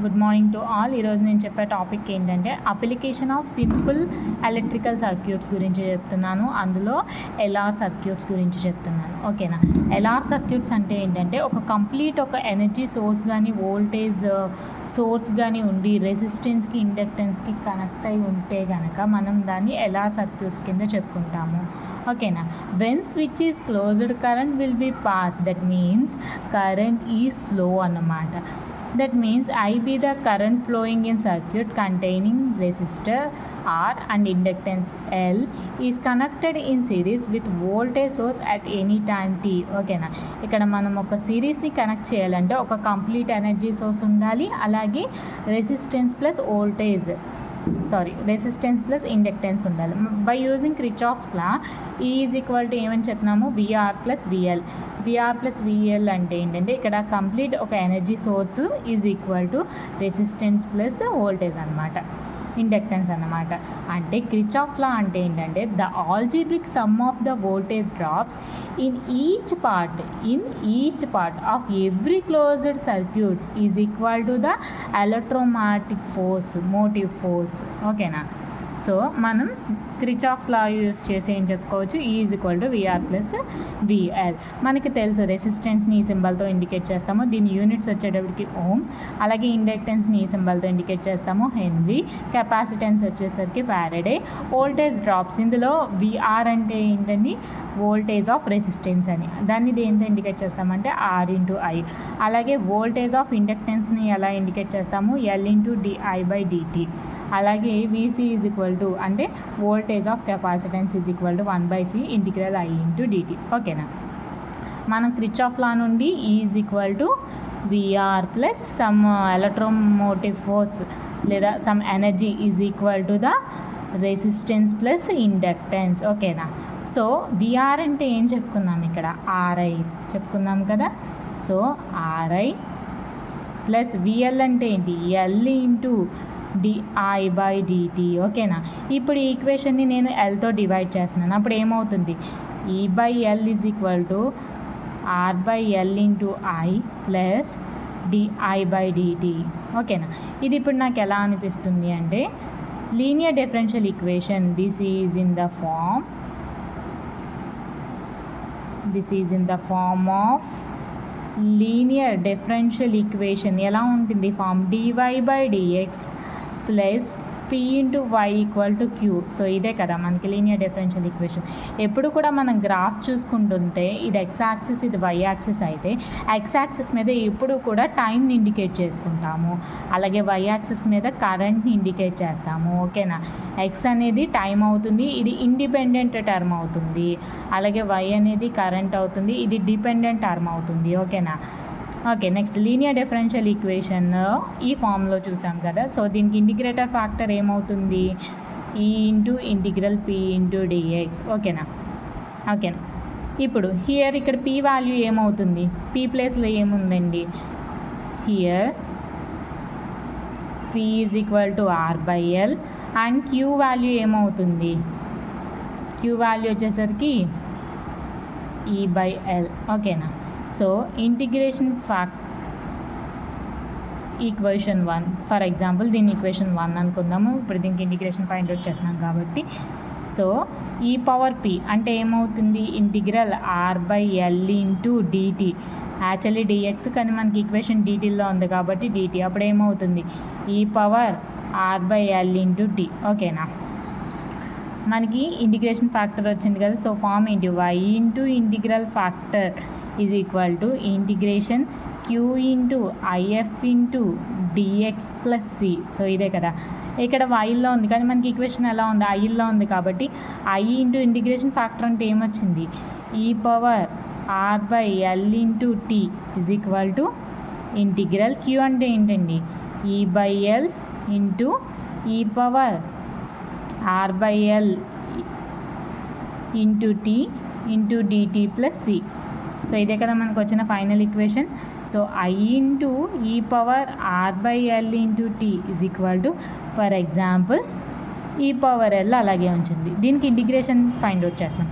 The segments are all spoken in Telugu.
Good morning to all. ఈరోజు నేను చెప్పే టాపిక్ ఏంటంటే application of simple electrical circuits గురించి చెప్తున్నాను. అందులో ఎల్ఆర్ సర్క్యూట్స్ గురించి చెప్తున్నాను. ఓకేనా. ఎల్ఆర్ సర్క్యూట్స్ అంటే ఏంటంటే ఒక ఎనర్జీ సోర్స్ కానీ వోల్టేజ్ సోర్స్ కానీ ఉండి రెసిస్టెన్స్కి ఇండక్టెన్స్కి కనెక్ట్ అయి ఉంటే కనుక మనం దాన్ని ఎల్ఆర్ సర్క్యూట్స్ కింద చెప్పుకుంటాము. ఓకేనా. When switch is closed current will be pass, that means current is flow అన్నమాట. That means IB the current flowing in circuit containing resistor R and inductance L is connected in series with voltage source at any time t. ఓకేనా. ఇక్కడ మనం ఒక సిరీస్ని కనెక్ట్ చేయాలంటే ఒక కంప్లీట్ ఎనర్జీ సోర్స్ ఉండాలి, అలాగే రెసిస్టెన్స్ ప్లస్ ఇండక్టెన్స్ ఉండాలి. By using Kirchhoff's law E is equal to ఏమని చెప్తున్నాము, విఆర్ ప్లస్ విఎల్ అంటే ఏంటంటే ఇక్కడ కంప్లీట్ ఒక energy source is equal to resistance plus voltage అనమాట, ఇండక్టెన్స్ అన్నమాట. అంటే క్రిచాఫ్ లా అంటే ఏంటంటే the algebraic sum of the voltage drops in each part of every closed circuits is equal to the electromagnetic force, motive force. ఓకేనా. సో మనం క్రిచాఫ్ లా యూస్ చేసి ఏం చెప్పుకోవచ్చు, E is equal to VR plus VL. మనకి తెలుసు రెసిస్టెన్స్ని ఈ సింబల్తో ఇండికేట్ చేస్తాము, దీని యూనిట్స్ వచ్చేటప్పటికి ఓమ్. అలాగే ఇండక్టెన్స్ని ఈ సింబల్తో ఇండికేట్ చేస్తాము, హెన్రీ. కెపాసిటెన్స్ వచ్చేసరికి ఫారడే. వోల్టేజ్ డ్రాప్స్, ఇందులో విఆర్ అంటే ఏంటండి, వోల్టేజ్ ఆఫ్ రెసిస్టెన్స్ అని, దాన్ని దేంతో ఇండికేట్ చేస్తామంటే ఆర్ ఇంటూ ఐ. అలాగే వోల్టేజ్ ఆఫ్ ఇండక్టెన్స్ని ఎలా ఇండికేట్ చేస్తాము, ఎల్ ఇంటూ డిఐ/డిటి. అలాగే వీసీ ఈజ్ ఈక్వల్ టు అంటే voltage of capacitance is equal to 1/c integral I into dt. ఓకేనా. మనం క్రిచాఫ్ లా నుండి is equal to VR plus sum electromotive force లేదా sum energy is equal to the resistance plus inductance. ఓకేనా. సో విఆర్ అంటే ఏం చెప్పుకున్నాం, ఇక్కడ ఆర్ఐ చెప్పుకున్నాం కదా. సో ఆర్ఐ ప్లస్ విఎల్ అంటే ఏంటి, ఎల్ ఇంటూ డిఐ/డిటి. ఓకేనా. ఇప్పుడు ఈ ఈక్వేషన్ని నేను ఎల్తో డివైడ్ చేస్తున్నాను, అప్పుడు ఏమవుతుంది, E/L is equal to R/L into I plus డిఐ/డిటి. ఓకేనా. ఇది ఇప్పుడు నాకు ఎలా అనిపిస్తుంది అంటే linear differential equation. This is in the form of linear differential equation. ఎలా ఉంటుంది form, dy/dx plus p into y equal to q. So ఇదే కదా మనకి లీనియర్ డిఫరెన్షియల్ ఈక్వేషన్. ఎప్పుడు కూడా మనం గ్రాఫ్ చూసుకుంటుంటే ఇది x యాక్సిస్ ఇది y యాక్సిస్ అయితే x యాక్సిస్ మీద ఎప్పుడు కూడా టైంని ఇండికేట్ చేసుకుంటాము, అలాగే y యాక్సిస్ మీద కరెంట్ని ఇండికేట్ చేస్తాము. ఓకేనా. x అనేది టైం అవుతుంది, ఇది ఇండిపెండెంట్ టర్మ్ అవుతుంది, అలాగే y అనేది కరెంట్ అవుతుంది, ఇది డిపెండెంట్ టర్మ్ అవుతుంది. ఓకేనా. Okay. Next linear differential equation ఈ ఫామ్లో చూసాం కదా. సో దీనికి ఇంటిగ్రేటర్ ఫ్యాక్టర్ ఏమవుతుంది, e into integral p into dx. ఓకేనా. ఇప్పుడు ఇక్కడ పి వాల్యూ ఏమవుతుంది, పి ప్లేస్లో ఏముందండి, here p is equal to R/L and q value ఏమవుతుంది, క్యూ వాల్యూ వచ్చేసరికి E/L. ఓకేనా. So integration equation 1 for example దీన్ని ఈక్వేషన్ 1 అనుకుందాము. ఇప్పుడు దీనికి ఇంటిగ్రేషన్ ఫైండ్ అవుట్ చేస్తున్నాం కాబట్టి సో E/P అంటే ఏమవుతుంది, integral R/L into dt. Actually dx కానీ మనకి ఈక్వేషన్ డిటీలో ఉంది కాబట్టి డిటి. అప్పుడు ఏమవుతుంది, E/R/L ఇంటూ టి. ఓకేనా. మనకి ఇంటిగ్రేషన్ ఫ్యాక్టర్ వచ్చింది కదా. సో ఫామ్ ఏంటి, y into integral factor is equal to integration q into IF into dx plus c. So ఇదే కదా, ఇక్కడ వైల్లో ఉంది కానీ మనకి ఈక్వేషన్ ఎలా ఉంది, ఐల్లో ఉంది కాబట్టి ఐ ఇంటూ ఇంటిగ్రేషన్ ఫ్యాక్టర్ అంటే ఏమొచ్చింది, E/R/L into t is equal to integral q అంటే ఏంటండి, E/L into E/R/L into t into dt plus c. So ఇదే కదా మనకు వచ్చిన final equation. So I into E/R/L into t is equal to for example E/L అలాగే ఉంటుంది. దీనికి ఇంటిగ్రేషన్ ఫైండ్ అవుట్ చేస్తాం.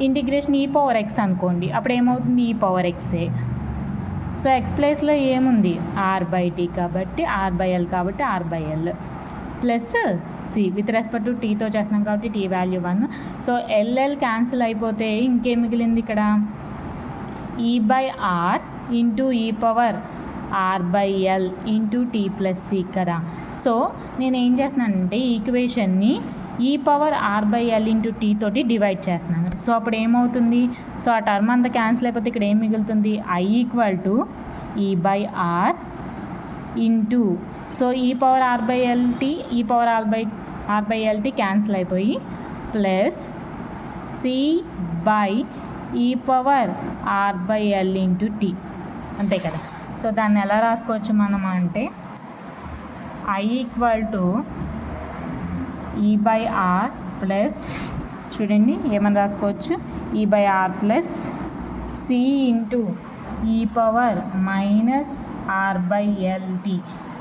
ఇంటిగ్రేషన్ E/x అనుకోండి, అప్పుడు ఏమవుతుంది, E/x సో ఎక్స్ ప్లేస్లో ఏముంది r/t కాబట్టి r/l కాబట్టి r/l plus C with respect to టీతో చేస్తున్నాం కాబట్టి T value 1. So LL cancel అయిపోతే ఇంకేం మిగిలింది ఇక్కడ e/r into e/r/l into T plus C కదా. సో నేను ఏం చేస్తున్నానంటే ఈ ఈక్వేషన్ని e/r/l ఇంటూ టీ తోటి డివైడ్ చేస్తున్నాను. సో అప్పుడు ఏమవుతుంది, సో ఆ టర్మ్ అంతా క్యాన్సిల్ అయిపోతే ఇక్కడ ఏం మిగులుతుంది i equal to e/r into so e/r/l cancel అయిపోయి ప్లస్ c/e/r/l ఇంటూ టీ అంతే కదా. సో దాన్ని ఎలా రాసుకోవచ్చు మనం అంటే i equal to e/r plus చూడండి ఏమని రాసుకోవచ్చు e/r plus c into e/-r/lt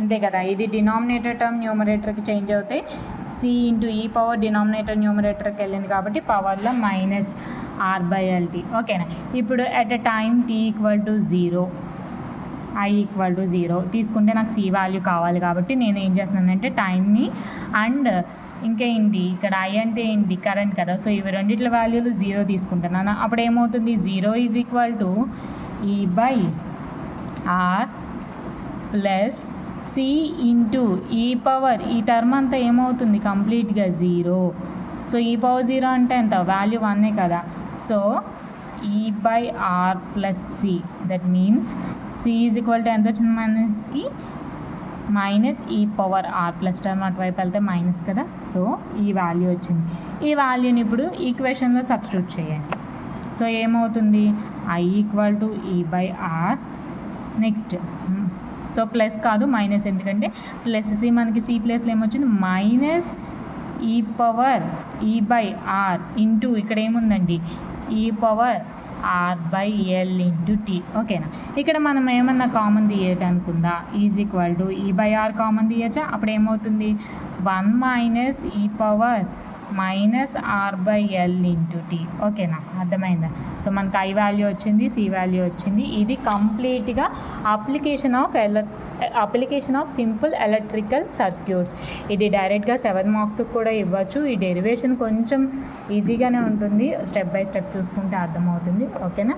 అంతే కదా. ఇది డినామినేటర్ టర్మ్ న్యూమరేటర్కి చేంజ్ అవుతాయి. c into e power denominator న్యూమరేటర్కి వెళ్ళింది కాబట్టి పవర్లో -r/lt ఓకేనా. ఇప్పుడు at a time t equal to 0 i equal to 0 తీసుకుంటే నాకు c వాల్యూ కావాలి కాబట్టి నేను ఏం చేస్తున్నానంటే టైంని అండ్ ఇంకా ఏంటి ఇక్కడ i అంటే ఏంటి కరెంట్ కదా. సో ఇవి రెండిట్ల వాల్యూలు 0 తీసుకుంటున్నాను. అప్పుడు ఏమవుతుంది 0 is equal to e/r plus c into ఈ పవర్ ఈ టర్మ్ అంతా ఏమవుతుంది కంప్లీట్గా 0. సో e/0 అంటే ఎంత వాల్యూ 1 కదా. So e/r plus c that means c is equal to ఎంత వచ్చింది మనకి -e/r ప్లస్ టర్మ్ అటువైపు వెళ్తే మైనస్ కదా. సో ఈ వాల్యూ వచ్చింది. ఈ వాల్యూని ఇప్పుడు ఈక్వేషన్లో సబ్స్టిట్యూట్ చేయండి. సో ఏమవుతుంది i equal to e/r next so plus కాదు మైనస్ ఎందుకంటే ప్లస్ సి మనకి సి ప్లేస్లో ఏమొచ్చింది -e/r ఇంటూ ఇక్కడ ఏముందండి e/r/l ఇంటూ టీ ఓకేనా. ఇక్కడ మనం ఏమన్నా కామన్ తీయటానుకుందా is equal to e/r common తీయచ్చా. అప్పుడు ఏమవుతుంది 1 -e/-r/l ఇంటూ టీ ఓకేనా. అర్థమైందా. సో మనకు i వాల్యూ వచ్చింది, సి వాల్యూ వచ్చింది. ఇది కంప్లీట్గా application of simple electrical circuits. ఇది డైరెక్ట్గా 7 మార్క్స్కి కూడా ఇవ్వచ్చు. ఈ డెరివేషన్ కొంచెం ఈజీగానే ఉంటుంది, స్టెప్ బై స్టెప్ చూసుకుంటే అర్థమవుతుంది ఓకేనా.